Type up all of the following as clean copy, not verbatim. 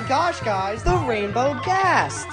my gosh, guys, the rainbow ghast!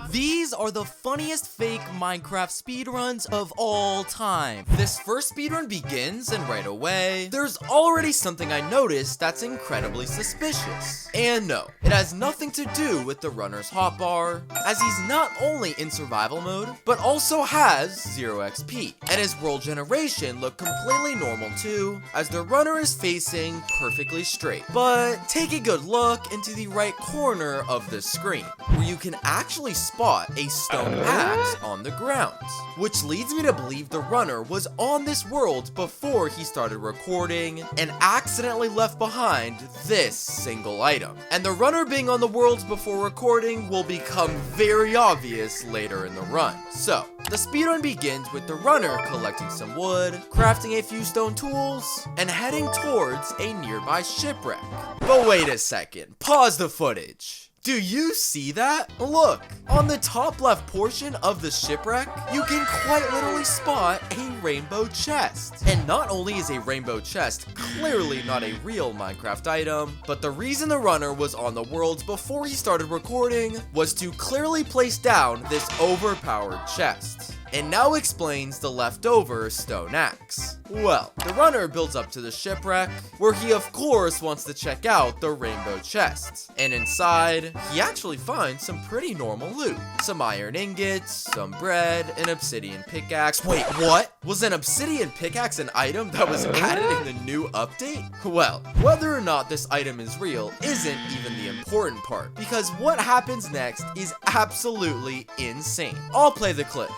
These are the funniest fake Minecraft speedruns of all time. This first speedrun begins, and right away, there's already something I noticed that's incredibly suspicious. And no, it has nothing to do with the runner's hotbar, as he's not only in survival mode, but also has 0 XP. And his world generation look completely normal too, as the runner is facing perfectly straight. But take a good look into the right corner of the screen, where you can actually spot a stone axe on the ground, which leads me to believe the runner was on this world before he started recording and accidentally left behind this single item. And the runner being on the worlds before recording will become very obvious later in the run. So, the speedrun begins with the runner collecting some wood, crafting a few stone tools, and heading towards a nearby shipwreck. But wait a second, pause the footage. Do you see that? Look, on the top left portion of the shipwreck, you can quite literally spot a rainbow chest. And not only is a rainbow chest clearly not a real Minecraft item, but the reason the runner was on the worlds before he started recording was to clearly place down this overpowered chest. And now explains the leftover stone axe. Well, the runner builds up to the shipwreck, where he of course wants to check out the rainbow chest. And inside, he actually finds some pretty normal loot. Some iron ingots, some bread, an obsidian pickaxe. Wait, what? Was an obsidian pickaxe an item that was added in the new update? Well, whether or not this item is real isn't even the important part, because what happens next is absolutely insane. I'll play the clip.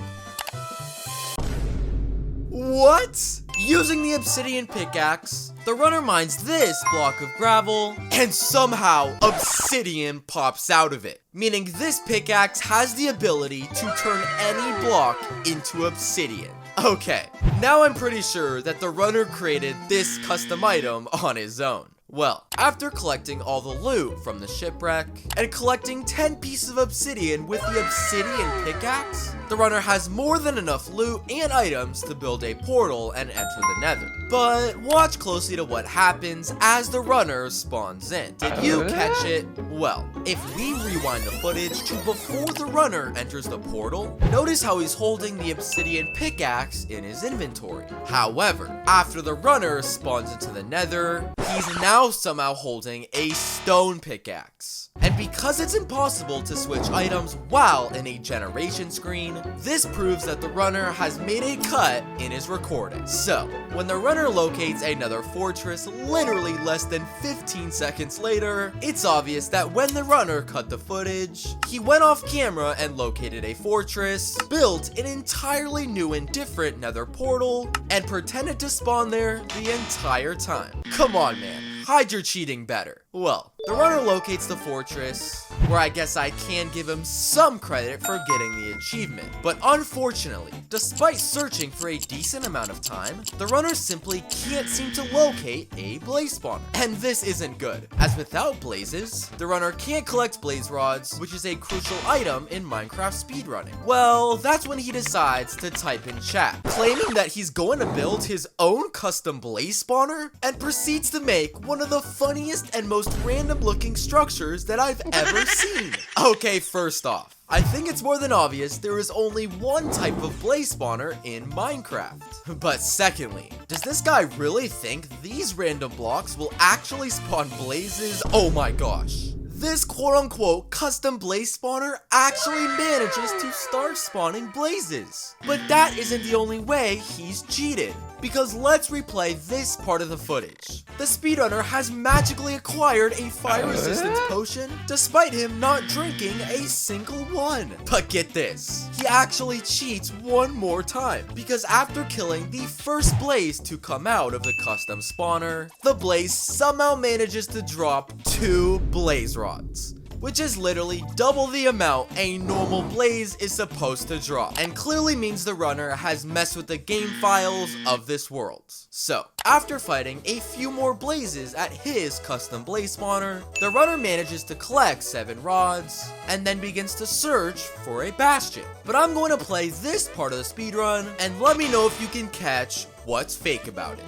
What? Using the obsidian pickaxe, the runner mines this block of gravel, and somehow obsidian pops out of it. Meaning this pickaxe has the ability to turn any block into obsidian. Okay, now I'm pretty sure that the runner created this custom item on his own. Well, after collecting all the loot from the shipwreck and collecting 10 pieces of obsidian with the obsidian pickaxe, the runner has more than enough loot and items to build a portal and enter the nether. But watch closely to what happens as the runner spawns in. Did you catch it? Well, if we rewind the footage to before the runner enters the portal, notice how he's holding the obsidian pickaxe in his inventory. However, after the runner spawns into the nether, he's now somehow holding a stone pickaxe. And because it's impossible to switch items while in a generation screen, this proves that the runner has made a cut in his recording. So, when the runner locates another fortress literally less than 15 seconds later, it's obvious that when the runner cut the footage, he went off camera and located a fortress, built an entirely new and different nether portal, and pretended to spawn there the entire time. Come on, man. Hide your cheating better. Well, the runner locates the fortress, where I guess I can give him some credit for getting the achievement. But unfortunately, despite searching for a decent amount of time, the runner simply can't seem to locate a blaze spawner. And this isn't good, as without blazes, the runner can't collect blaze rods, which is a crucial item in Minecraft speedrunning. Well, that's when he decides to type in chat, claiming that he's going to build his own custom blaze spawner, and proceeds to make one of the funniest and most random looking structures that I've ever seen. Okay, first off, I think it's more than obvious there is only one type of blaze spawner in Minecraft. But secondly, does this guy really think these random blocks will actually spawn blazes? Oh my gosh. This quote-unquote custom blaze spawner actually manages to start spawning blazes. But that isn't the only way he's cheated, because let's replay this part of the footage. The speedrunner has magically acquired a fire resistance potion, despite him not drinking a single one. But get this, he actually cheats one more time, because after killing the first blaze to come out of the custom spawner, the blaze somehow manages to drop 2 blaze rods, which is literally double the amount a normal blaze is supposed to drop, and clearly means the runner has messed with the game files of this world. So, after fighting a few more blazes at his custom blaze spawner, the runner manages to collect 7 rods, and then begins to search for a bastion. But I'm going to play this part of the speedrun, and let me know if you can catch what's fake about it.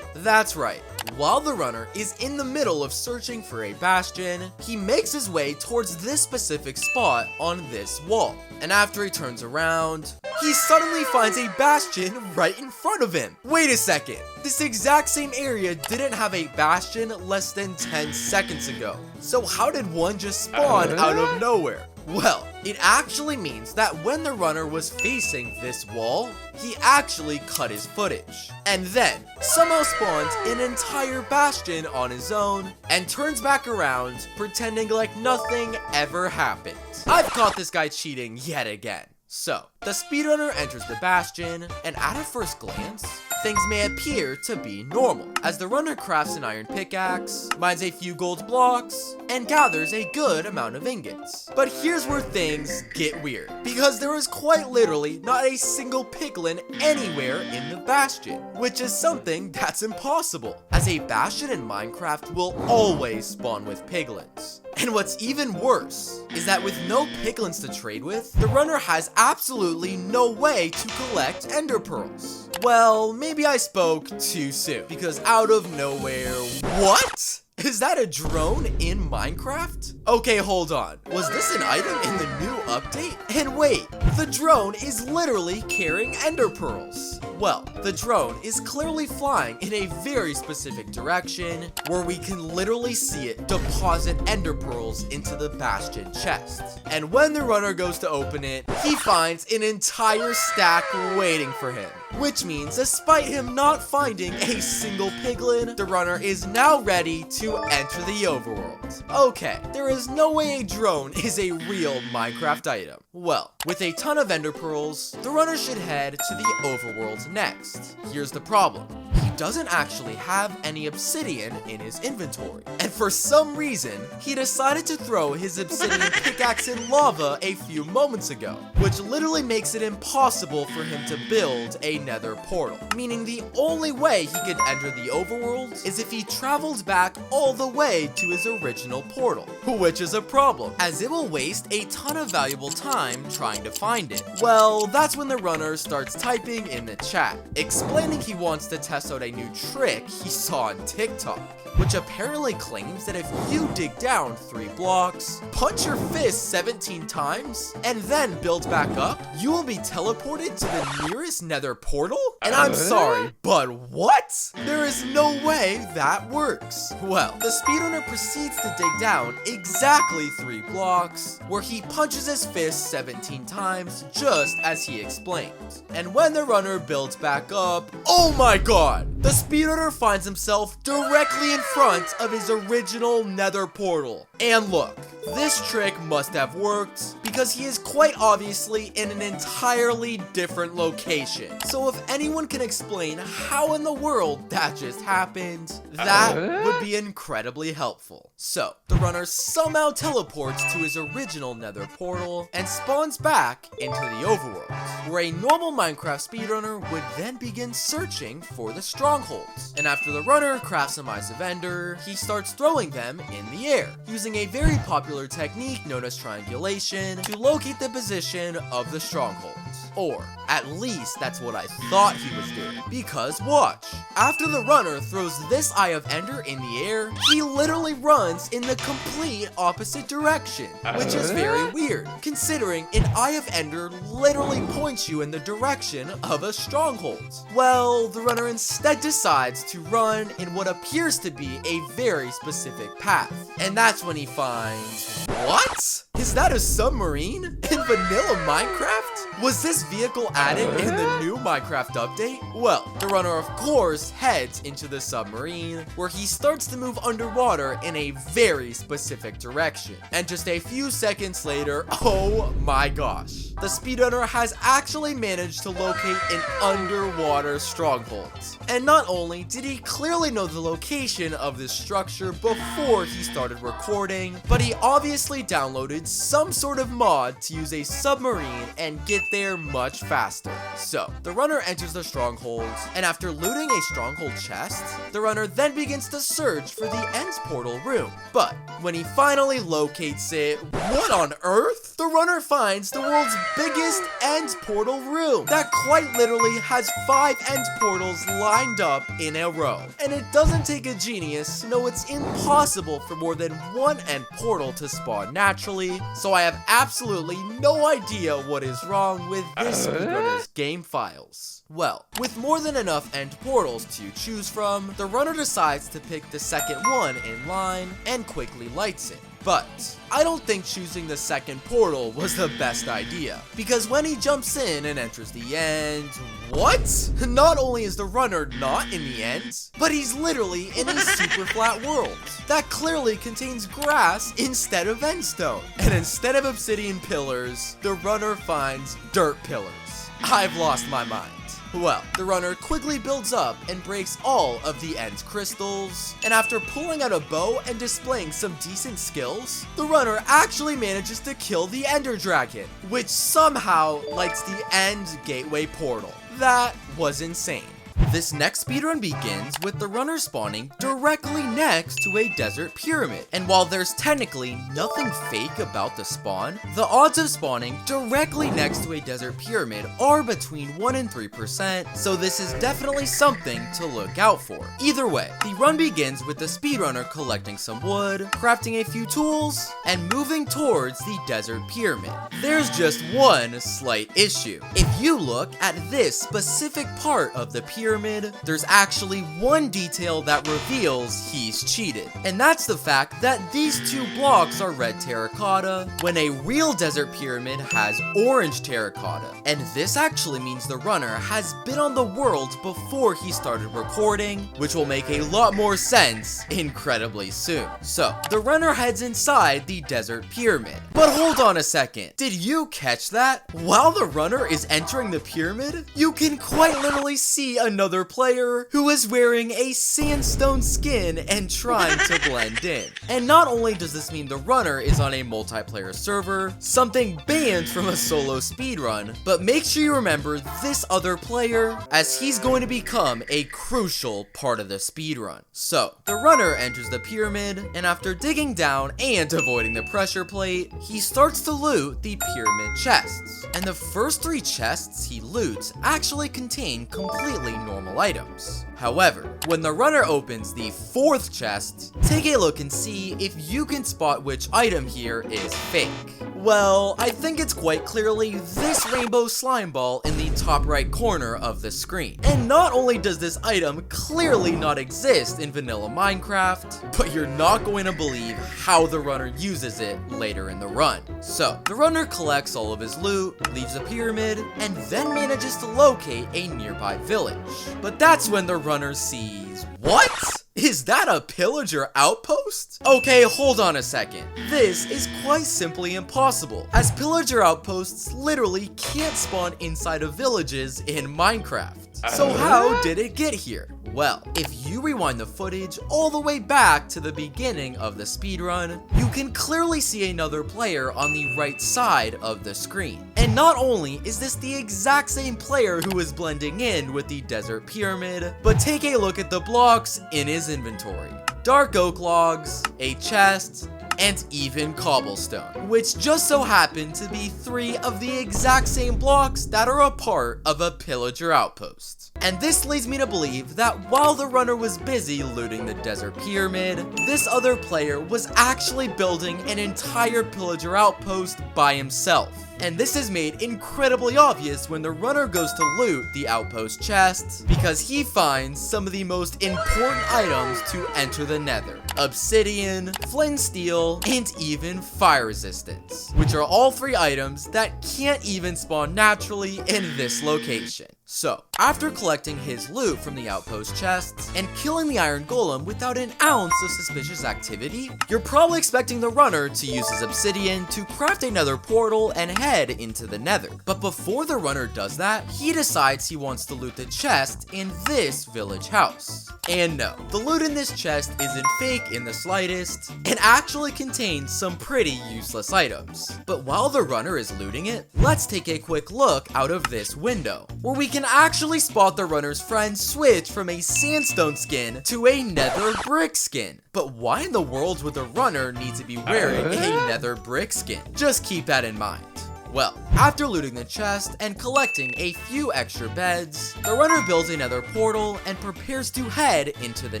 That's right. While the runner is in the middle of searching for a bastion, he makes his way towards this specific spot on this wall. And after he turns around, he suddenly finds a bastion right in front of him. Wait a second, this exact same area didn't have a bastion less than 10 seconds ago. So how did one just spawn out of nowhere? Well, it actually means that when the runner was facing this wall, he actually cut his footage, and then somehow spawns an entire bastion on his own, and turns back around, pretending like nothing ever happened. I've caught this guy cheating yet again. So, the speedrunner enters the bastion, and at a first glance, things may appear to be normal, as the runner crafts an iron pickaxe, mines a few gold blocks, and gathers a good amount of ingots. But here's where things get weird, because there is quite literally not a single piglin anywhere in the bastion, which is something that's impossible, as a bastion in Minecraft will always spawn with piglins. And what's even worse is that with no piglins to trade with, the runner has absolutely no way to collect ender pearls. Well, maybe I spoke too soon, because out of nowhere, what? Is that a drone in Minecraft? Okay, hold on. Was this an item in the new update? And wait, the drone is literally carrying ender pearls. Well, the drone is clearly flying in a very specific direction where we can literally see it deposit ender pearls into the bastion chest. And when the runner goes to open it, he finds an entire stack waiting for him. Which means, despite him not finding a single piglin, the runner is now ready to enter the overworld. Okay, there is no way a drone is a real Minecraft item. Well, with a ton of ender pearls, the runner should head to the overworld next. Here's the problem. He doesn't actually have any obsidian in his inventory. And for some reason, he decided to throw his obsidian pickaxe in lava a few moments ago, which literally makes it impossible for him to build a nether portal. Meaning the only way he could enter the overworld is if he traveled back all the way to his original portal, which is a problem, as it will waste a ton of valuable time trying to find it. Well, that's when the runner starts typing in the chat, explaining he wants to test out a new trick he saw on TikTok, which apparently claims that if you dig down 3 blocks, punch your fist 17 times, and then build back up, you will be teleported to the nearest nether portal? And I'm sorry, but what? There is no way that works. Well, the speedrunner proceeds to dig down exactly 3 blocks, where he punches his fist 17 times, just as he explained. And when the runner builds back up, oh my god! The speedrunner finds himself directly in front of his original nether portal. And look, this trick must have worked because he is quite obviously in an entirely different location. So if anyone can explain how in the world that just happened, that would be incredibly helpful. So, the runner somehow teleports to his original nether portal and spawns back into the overworld, where a normal Minecraft speedrunner would then begin searching for the strongholds. And after the runner crafts some eyes of ender, he starts throwing them in the air, using a very popular technique known as triangulation to locate the position of the strongholds. Or, at least that's what I thought he was doing. Because watch, after the runner throws this eye of ender in the air, he literally runs in the complete opposite direction, which is very weird, considering an eye of ender literally points you in the direction of a stronghold. Well, the runner instead decides to run in what appears to be a very specific path. And that's when he finds... What? Is that a submarine? In vanilla Minecraft? Was this vehicle added in the new Minecraft update? Well, the runner of course heads into the submarine, where he starts to move underwater in a very specific direction. And just a few seconds later, oh my gosh, the speedrunner has actually managed to locate an underwater stronghold. And not only did he clearly know the location of this structure before he started recording, but he obviously downloaded some sort of mod to use a submarine and get there much faster. faster. So, the runner enters the stronghold, and after looting a stronghold chest, the runner then begins to search for the end's portal room. But when he finally locates it, what on earth? The runner finds the world's biggest end portal room that quite literally has 5 end portals lined up in a row. And it doesn't take a genius to know it's impossible for more than one end portal to spawn naturally, so I have absolutely no idea what is wrong with this speedrunner's game files. Well, with more than enough end portals to choose from, the runner decides to pick the second one in line and quickly lights it. But I don't think choosing the second portal was the best idea, because when he jumps in and enters the end, what? Not only is the runner not in the end, but he's literally in a super flat world that clearly contains grass instead of endstone. And instead of obsidian pillars, the runner finds dirt pillars. I've lost my mind. Well, the runner quickly builds up and breaks all of the end crystals, and after pulling out a bow and displaying some decent skills, the runner actually manages to kill the ender dragon, which somehow lights the end gateway portal. That was insane. This next speedrun begins with the runner spawning directly next to a desert pyramid. And while there's technically nothing fake about the spawn, the odds of spawning directly next to a desert pyramid are between 1 and 3%, so this is definitely something to look out for. Either way, the run begins with the speedrunner collecting some wood, crafting a few tools, and moving towards the desert pyramid. There's just one slight issue. If you look at this specific part of the pyramid, there's actually one detail that reveals he's cheated. And that's the fact that these 2 blocks are red terracotta, when a real desert pyramid has orange terracotta. And this actually means the runner has been on the world before he started recording, which will make a lot more sense incredibly soon. So, the runner heads inside the desert pyramid. But hold on a second, did you catch that? While the runner is entering the pyramid, you can quite literally see another player who is wearing a sandstone skin and trying to blend in. And not only does this mean the runner is on a multiplayer server, something banned from a solo speedrun, but make sure you remember this other player, as he's going to become a crucial part of the speedrun. So, the runner enters the pyramid, and after digging down and avoiding the pressure plate, he starts to loot the pyramid chests. And the first 3 chests he loots actually contain completely normal items. However, when the runner opens the 4th chest, take a look and see if you can spot which item here is fake. Well, I think it's quite clearly this rainbow slime ball in the top right corner of the screen. And not only does this item clearly not exist in vanilla Minecraft, but you're not going to believe how the runner uses it later in the run. So, the runner collects all of his loot, leaves the pyramid, and then manages to locate a nearby village. But that's when the runner sees, what? Is that a pillager outpost? Okay, hold on a second. This is quite simply impossible, as pillager outposts literally can't spawn inside of villages in Minecraft. So how did it get here? Well, if you rewind the footage all the way back to the beginning of the speedrun, you can clearly see another player on the right side of the screen. And not only is this the exact same player who is blending in with the desert pyramid, but take a look at the blocks in his inventory. Dark oak logs, a chest, and even cobblestone, which just so happen to be 3 of the exact same blocks that are a part of a pillager outpost. And this leads me to believe that while the runner was busy looting the desert pyramid, this other player was actually building an entire pillager outpost by himself. And this is made incredibly obvious when the runner goes to loot the outpost chests, because he finds some of the most important items to enter the nether: obsidian, flint and steel, and even fire resistance, which are all 3 items that can't even spawn naturally in this location. So, after collecting his loot from the outpost chests and killing the iron golem without an ounce of suspicious activity, you're probably expecting the runner to use his obsidian to craft another portal and head into the nether. But before the runner does that, he decides he wants to loot the chest in this village house. And no, the loot in this chest isn't fake in the slightest. It actually contains some pretty useless items. But while the runner is looting it, let's take a quick look out of this window, where we can actually spot the runner's friend switch from a sandstone skin to a nether brick skin. But why in the world would the runner need to be wearing a nether brick skin? Just keep that in mind. Well, after looting the chest and collecting a few extra beds, the runner builds another portal and prepares to head into the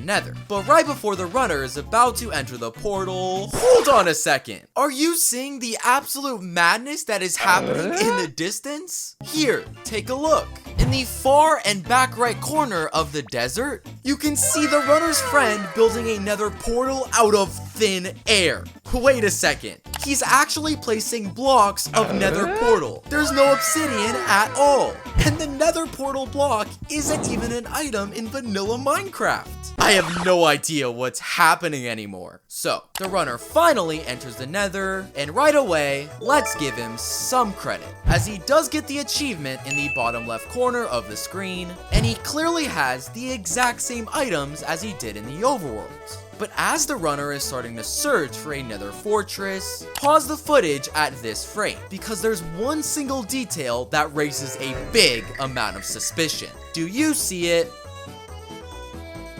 nether. But right before the runner is about to enter the portal, hold on a second. Are you seeing the absolute madness that is happening in the distance? Here, take a look. In the far and back right corner of the desert, you can see the runner's friend building a nether portal out of thin air. Wait a second. He's actually placing blocks of nether portal. There's no obsidian at all. And the nether portal block isn't even an item in vanilla Minecraft. I have no idea what's happening anymore. So, the runner finally enters the nether, and right away, let's give him some credit, as he does get the achievement in the bottom left corner of the screen, and he clearly has the exact same items as he did in the overworld. But as the runner is starting to search for a nether fortress, pause the footage at this frame, because there's one single detail that raises a big amount of suspicion. Do you see it?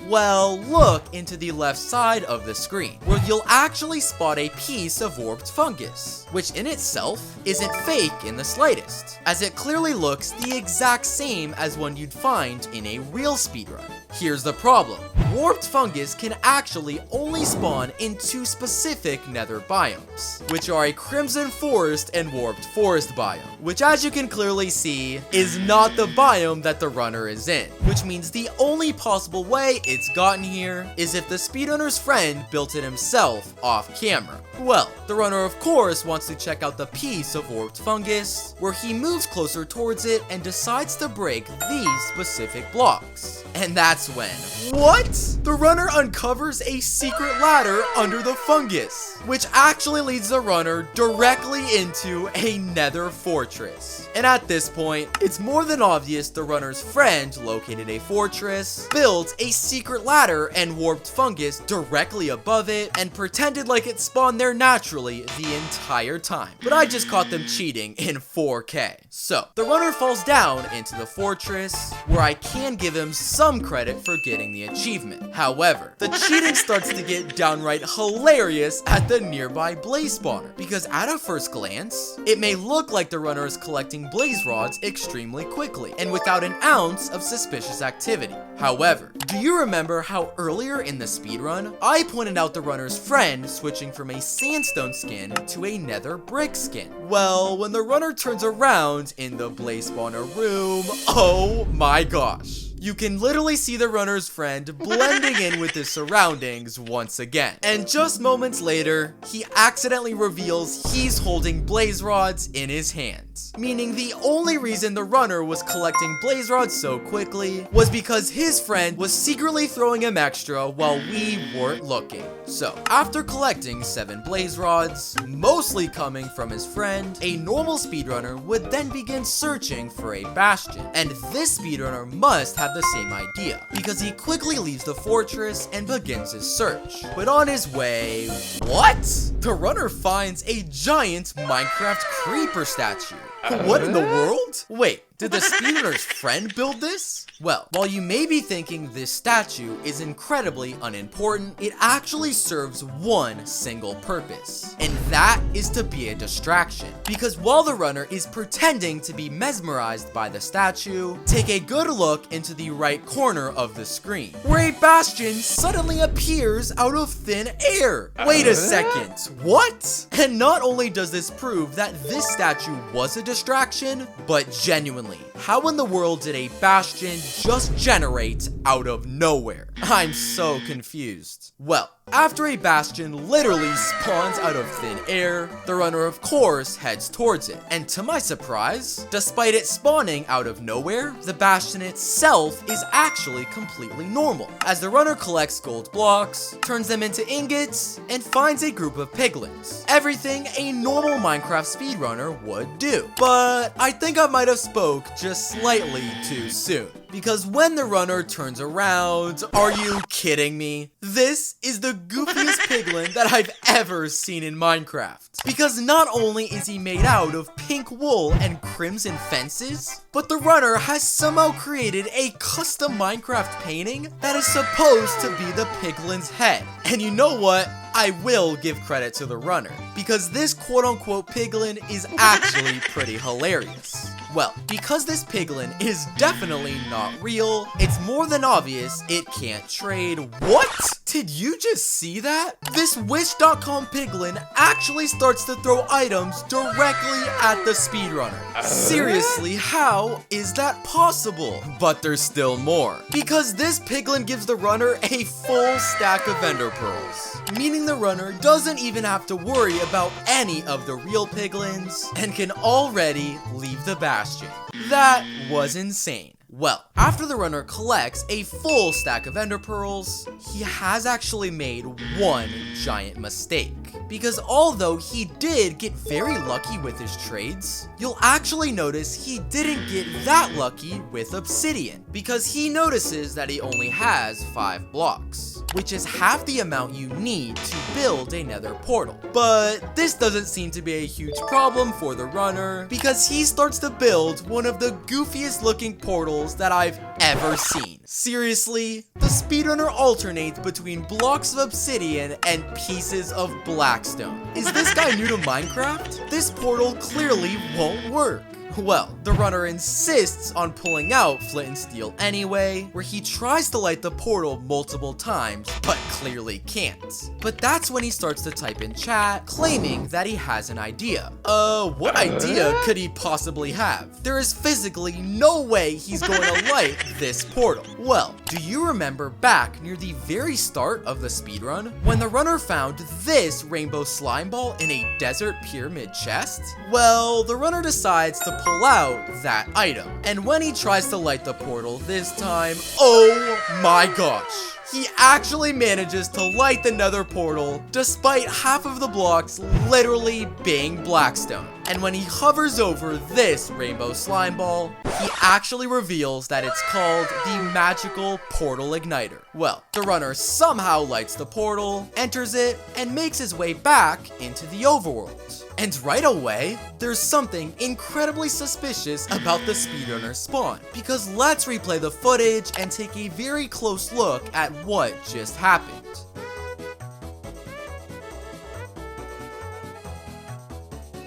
Well, look into the left side of the screen, where you'll actually spot a piece of warped fungus, which in itself isn't fake in the slightest, as it clearly looks the exact same as one you'd find in a real speedrun. Here's the problem. Warped fungus can actually only spawn in two specific nether biomes, which are a crimson forest and warped forest biome, which as you can clearly see, is not the biome that the runner is in, which means the only possible way it's gotten here is if the speedrunner's friend built it himself off camera. Well, the runner of course wants to check out the piece of warped fungus, where he moves closer towards it and decides to break these specific blocks. And that's when, what? The runner uncovers a secret ladder under the fungus, which actually leads the runner directly into a nether fortress. And at this point, it's more than obvious the runner's friend located a fortress, built a secret ladder and warped fungus directly above it, and pretended like it spawned there naturally the entire time. But I just caught them cheating in 4K. So, the runner falls down into the fortress, where I can give him some credit for getting the achievement. However, the cheating starts to get downright hilarious at the nearby blaze spawner, because at a first glance, it may look like the runner is collecting blaze rods extremely quickly and without an ounce of suspicious activity. However, do you remember how earlier in the speedrun, I pointed out the runner's friend switching from a sandstone skin to a nether brick skin? Well, when the runner turns around in the blaze spawner room, oh my gosh. You can literally see the runner's friend blending in with his surroundings once again. And just moments later, he accidentally reveals he's holding blaze rods in his hands. Meaning the only reason the runner was collecting blaze rods so quickly was because his friend was secretly throwing him extra while we weren't looking. So, after collecting 7 blaze rods, mostly coming from his friend, a normal speedrunner would then begin searching for a bastion. And this speedrunner must have the same idea, because he quickly leaves the fortress and begins his search. But on his way, what? The runner finds a giant Minecraft creeper statue. What in the world? Wait, did the speedrunner's friend build this? Well, while you may be thinking this statue is incredibly unimportant, it actually serves one single purpose, and that is to be a distraction. Because while the runner is pretending to be mesmerized by the statue, take a good look into the right corner of the screen, where a bastion suddenly appears out of thin air. Wait a second, what? And not only does this prove that this statue was a distraction, but genuinely, how in the world did a bastion just generate out of nowhere? I'm so confused. Well, After a bastion literally spawns out of thin air, the runner of course heads towards it. And to my surprise, despite it spawning out of nowhere, the bastion itself is actually completely normal, as the runner collects gold blocks, turns them into ingots, and finds a group of piglins. Everything a normal Minecraft speedrunner would do. But I think I might have spoke just slightly too soon. Because when the runner turns around, are you kidding me? This is the goofiest piglin that I've ever seen in Minecraft. Because not only is he made out of pink wool and crimson fences, but the runner has somehow created a custom Minecraft painting that is supposed to be the piglin's head. And you know what? I will give credit to the runner, because this quote-unquote piglin is actually pretty hilarious. Well, because this piglin is definitely not real, it's more than obvious it can't trade. What? Did you just see that? This Wish.com piglin actually starts to throw items directly at the speedrunner. Seriously, how is that possible? But there's still more. Because this piglin gives the runner a full stack of ender pearls, meaning the runner doesn't even have to worry about any of the real piglins and can already leave the bastion. That was insane. Well, after the runner collects a full stack of ender pearls, he has actually made one giant mistake. Because although he did get very lucky with his trades, you'll actually notice he didn't get that lucky with obsidian, because he notices that he only has 5 blocks, which is half the amount you need to build a nether portal. But this doesn't seem to be a huge problem for the runner, because he starts to build one of the goofiest looking portals that I've ever seen. Seriously, the speedrunner alternates between blocks of obsidian and pieces of blackstone. Is this guy new to Minecraft? This portal clearly won't work. Well, the runner insists on pulling out flint and steel anyway, where he tries to light the portal multiple times, but clearly can't. But that's when he starts to type in chat, claiming that he has an idea. What idea could he possibly have? There is physically no way he's going to light this portal. Well, do you remember back near the very start of the speedrun, when the runner found this rainbow slime ball in a desert pyramid chest? Well, the runner decides to pull out that item. And when he tries to light the portal this time, oh my gosh, he actually manages to light the nether portal despite half of the blocks literally being blackstone. And when he hovers over this rainbow slime ball, he actually reveals that it's called the magical portal igniter. Well, the runner somehow lights the portal, enters it, and makes his way back into the overworld. And right away, there's something incredibly suspicious about the speedrunner spawn, because let's replay the footage and take a very close look at what just happened.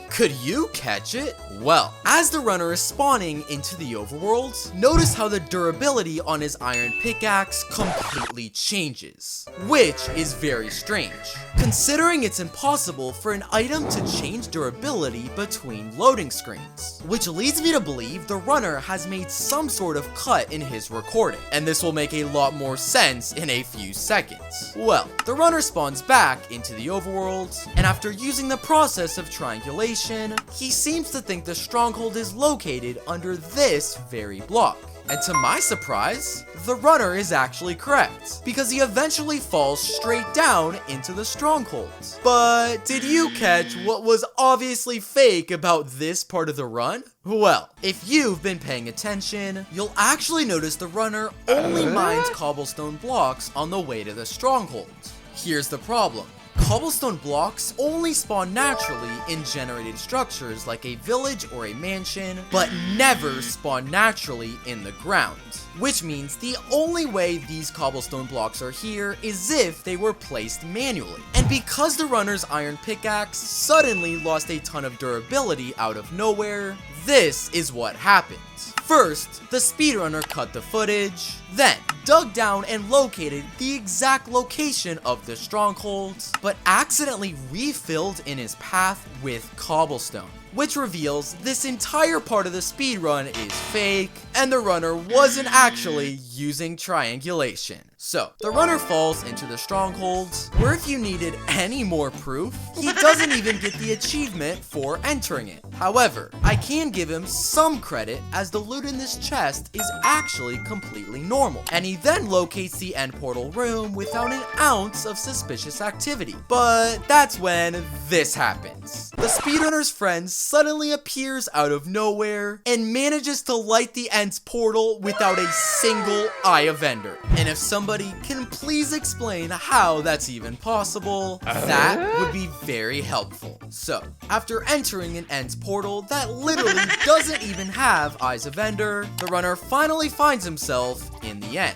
Could you catch it? Well, as the runner is spawning into the overworld, notice how the durability on his iron pickaxe completely changes, which is very strange, considering it's impossible for an item to change durability between loading screens, which leads me to believe the runner has made some sort of cut in his recording, and this will make a lot more sense in a few seconds. Well, the runner spawns back into the overworld, and after using the process of triangulation, he seems to think the stronghold is located under this very block. And to my surprise, the runner is actually correct, because he eventually falls straight down into the stronghold. But did you catch what was obviously fake about this part of the run? Well, if you've been paying attention, you'll actually notice the runner only mines cobblestone blocks on the way to the stronghold. Here's the problem. Cobblestone blocks only spawn naturally in generated structures like a village or a mansion, but never spawn naturally in the ground. Which means the only way these cobblestone blocks are here is if they were placed manually. And because the runner's iron pickaxe suddenly lost a ton of durability out of nowhere, this is what happened. First, the speedrunner cut the footage, then dug down and located the exact location of the stronghold, but accidentally refilled in his path with cobblestone, which reveals this entire part of the speedrun is fake, and the runner wasn't actually using triangulation. So, the runner falls into the strongholds, where if you needed any more proof, he doesn't even get the achievement for entering it. However, I can give him some credit as the loot in this chest is actually completely normal, and he then locates the end portal room without an ounce of suspicious activity. But that's when this happens. The speedrunner's friend suddenly appears out of nowhere and manages to light the end's portal without a single eye of Ender. And if somebody can please explain how that's even possible, that would be very helpful. So, after entering an end's portal that literally doesn't even have eyes of Ender, the runner finally finds himself in the end,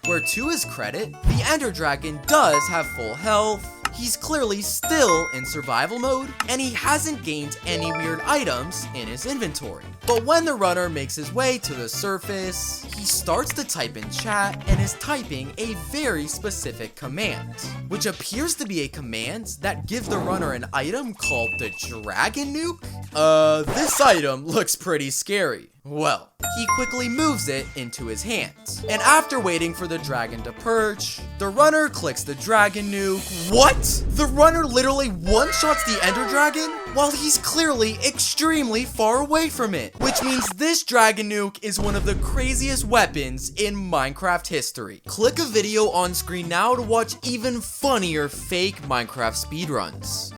where to his credit, the Ender Dragon does have full health. He's clearly still in survival mode, and he hasn't gained any weird items in his inventory. But when the runner makes his way to the surface, he starts to type in chat and is typing a very specific command, which appears to be a command that gives the runner an item called the dragon nuke. This item looks pretty scary. Well, he quickly moves it into his hands, and after waiting for the dragon to perch, the runner clicks the dragon nuke. What? The runner literally one-shots the ender dragon while he's clearly extremely far away from it, which means this dragon nuke is one of the craziest weapons in Minecraft history. Click a video on screen now to watch even funnier fake Minecraft speedruns.